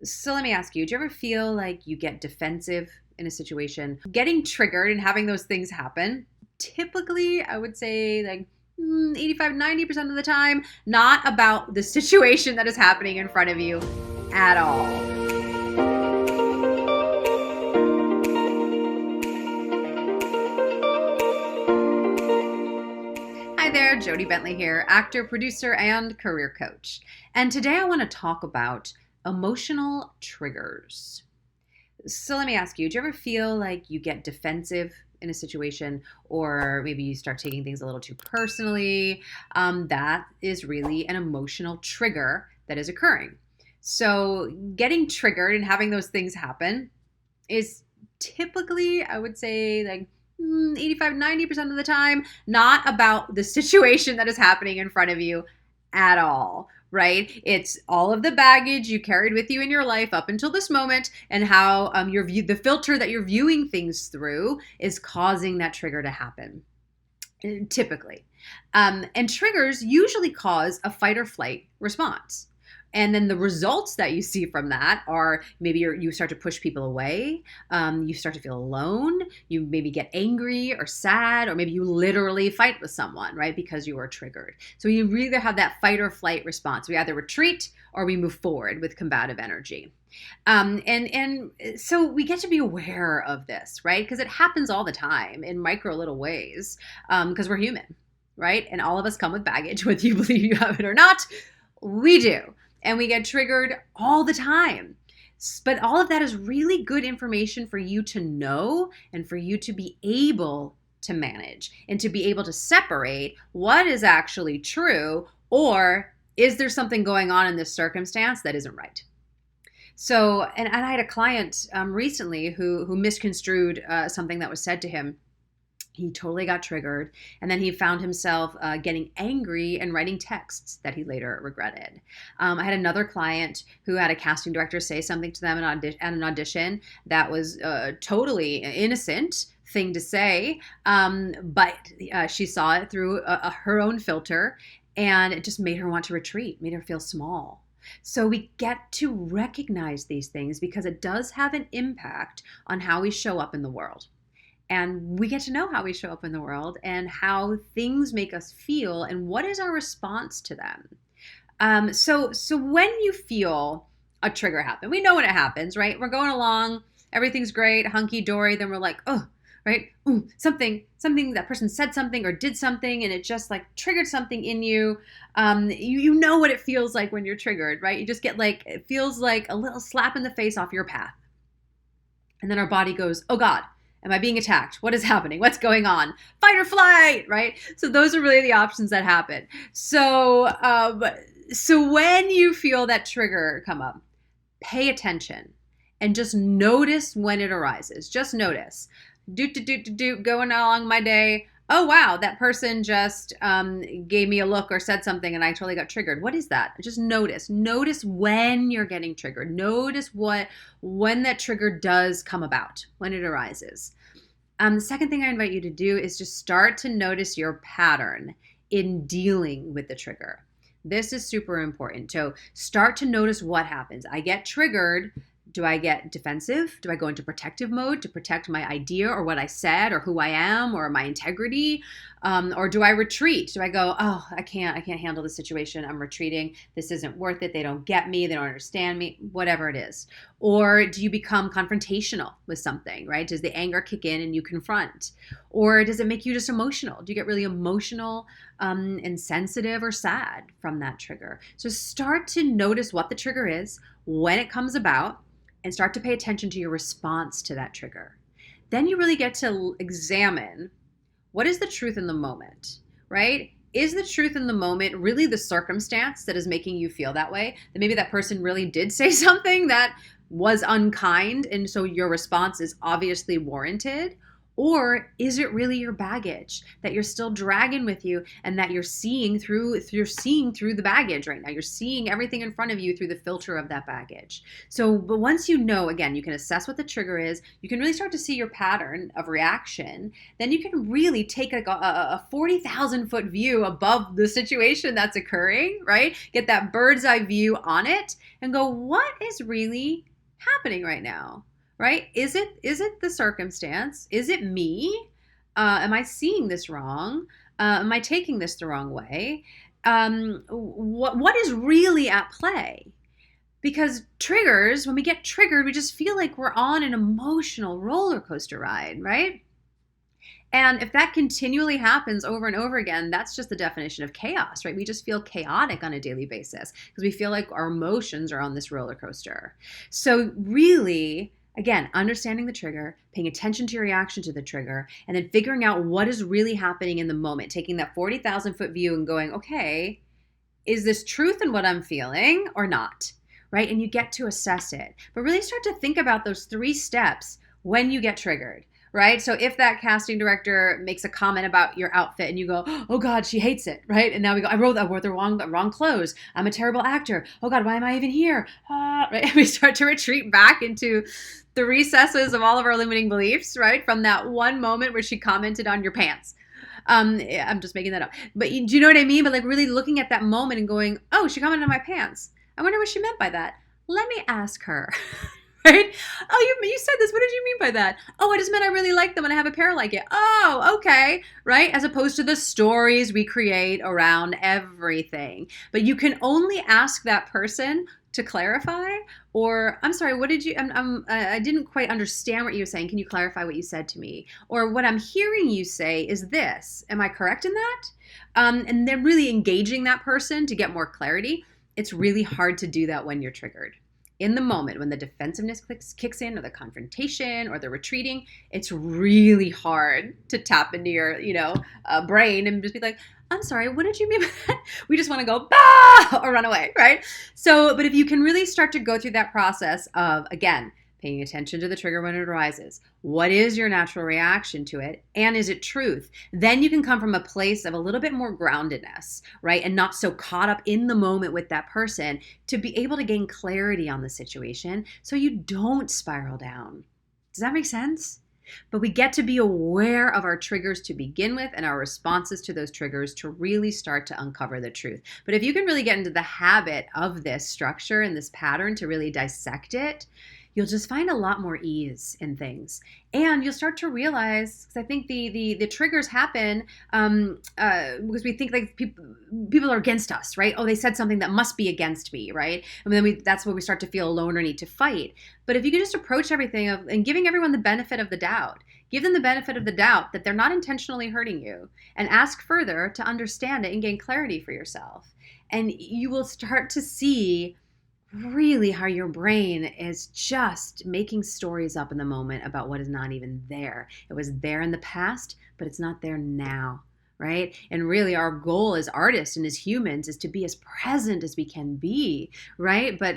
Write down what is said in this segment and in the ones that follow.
So let me ask you, do you ever feel like you get defensive in a situation? Getting triggered and having those things happen, typically, I would say 85, 90% of the time, not about the situation that is happening in front of you at all. Hi there, Jodie Bentley here, actor, producer, and career coach. And today I want to talk about emotional triggers. So let me ask you, do you ever feel like you get defensive in a situation, or maybe you start taking things a little too personally? That is really an emotional trigger that is occurring. So getting triggered and having those things happen is typically, I would say, 85, 90% of the time, not about the situation that is happening in front of you at all, right? It's all of the baggage you carried with you in your life up until this moment, and how the filter that you're viewing things through is causing that trigger to happen, typically. And triggers usually cause a fight or flight response. And then the results that you see from that are maybe you start to push people away. You start to feel alone. You maybe get angry or sad, or maybe you literally fight with someone, right? Because you were triggered. So you either have that fight or flight response. We either retreat or we move forward with combative energy. And so we get to be aware of this, right? Because it happens all the time in micro little ways, because we're human, right? And all of us come with baggage, whether you believe you have it or not. We do. And we get triggered all the time. But all of that is really good information for you to know and for you to be able to manage and to be able to separate what is actually true, or is there something going on in this circumstance that isn't right? So, and I had a client recently who misconstrued something that was said to him. He totally got triggered, and then he found himself getting angry and writing texts that he later regretted. I had another client who had a casting director say something to them at an audition that was totally innocent thing to say, but she saw it through her own filter, and it just made her want to retreat, made her feel small. So we get to recognize these things because it does have an impact on how we show up in the world. And we get to know how we show up in the world and how things make us feel and what is our response to them. So when you feel a trigger happen, we know when it happens, right? We're going along, everything's great, hunky dory. Then we're like, oh, right, ooh, something that person said something or did something, and it just like triggered something in you. You know what it feels like when you're triggered, right? You just get it feels like a little slap in the face off your path, and then our body goes, oh God. Am I being attacked? What is happening? What's going on? Fight or flight, right? So those are really the options that happen. So when you feel that trigger come up, pay attention and just notice when it arises. Just notice. Going along my day. Oh, wow, that person just gave me a look or said something and I totally got triggered. What is that? Just notice. Notice when you're getting triggered. Notice when that trigger does come about, when it arises. The second thing I invite you to do is just start to notice your pattern in dealing with the trigger. This is super important. So start to notice what happens. I get triggered. Do I get defensive? Do I go into protective mode to protect my idea or what I said or who I am or my integrity? Or do I retreat? Do I go, oh, I can't handle the situation. I'm retreating. This isn't worth it. They don't get me. They don't understand me, whatever it is. Or do you become confrontational with something, right? Does the anger kick in and you confront? Or does it make you just emotional? Do you get really emotional and sensitive or sad from that trigger? So start to notice what the trigger is, when it comes about, and start to pay attention to your response to that trigger. Then you really get to examine what is the truth in the moment, right? Is the truth in the moment really the circumstance that is making you feel that way? That maybe that person really did say something that was unkind, and so your response is obviously warranted? Or is it really your baggage that you're still dragging with you, and that you're seeing through the baggage right now? You're seeing everything in front of you through the filter of that baggage. So, but once you know, again, you can assess what the trigger is, you can really start to see your pattern of reaction, then you can really take like a 40,000 foot view above the situation that's occurring, right? Get that bird's eye view on it and go, what is really happening right now? Right? Is it the circumstance? Is it me? Am I seeing this wrong? Am I taking this the wrong way? What is really at play? Because triggers, when we get triggered, we just feel like we're on an emotional roller coaster ride, right? And if that continually happens over and over again, that's just the definition of chaos, right? We just feel chaotic on a daily basis because we feel like our emotions are on this roller coaster. So really, again, understanding the trigger, paying attention to your reaction to the trigger, and then figuring out what is really happening in the moment, taking that 40,000 foot view and going, okay, is this truth in what I'm feeling or not? Right? And you get to assess it. But really start to think about those 3 steps when you get triggered. Right? So if that casting director makes a comment about your outfit and you go, oh God, she hates it, right? And now we go, I wore the wrong clothes. I'm a terrible actor. Oh God, why am I even here? Right? And we start to retreat back into the recesses of all of our limiting beliefs, right? From that one moment where she commented on your pants. I'm just making that up. But do you know what I mean? But like really looking at that moment and going, oh, she commented on my pants. I wonder what she meant by that. Let me ask her. Right? Oh, you said this. What did you mean by that? Oh, I just meant I really like them and I have a pair like it. Oh, okay. Right? As opposed to the stories we create around everything. But you can only ask that person to clarify, or I'm sorry, what did you, I didn't quite understand what you were saying. Can you clarify what you said to me? Or what I'm hearing you say is this. Am I correct in that? And then really engaging that person to get more clarity. It's really hard to do that when you're triggered. In the moment, when the defensiveness kicks in, or the confrontation, or the retreating, it's really hard to tap into your, brain and just be like, I'm sorry, what did you mean by that? We just want to go, bah, or run away, right? So, but if you can really start to go through that process of, again, paying attention to the trigger when it arises. What is your natural reaction to it? And is it truth? Then you can come from a place of a little bit more groundedness, right? And not so caught up in the moment with that person to be able to gain clarity on the situation so you don't spiral down. Does that make sense? But we get to be aware of our triggers to begin with and our responses to those triggers to really start to uncover the truth. But if you can really get into the habit of this structure and this pattern to really dissect it, you'll just find a lot more ease in things. And you'll start to realize, because I think the triggers happen because we think like people are against us, right? Oh, they said something that must be against me, right? And then that's where we start to feel alone or need to fight. But if you can just approach everything and giving everyone the benefit of the doubt, give them the benefit of the doubt that they're not intentionally hurting you, and ask further to understand it and gain clarity for yourself. And you will start to see really how your brain is just making stories up in the moment about what is not even there. It was there in the past, but it's not there now, right? And really our goal as artists and as humans is to be as present as we can be, right? But,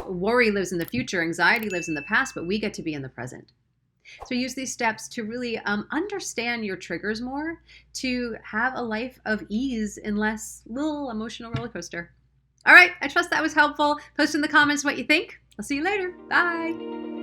worry lives in the future, anxiety lives in the past, but we get to be in the present. So use these steps to really understand your triggers more, to have a life of ease and less little emotional roller coaster. All right, I trust that was helpful. Post in the comments what you think. I'll see you later. Bye.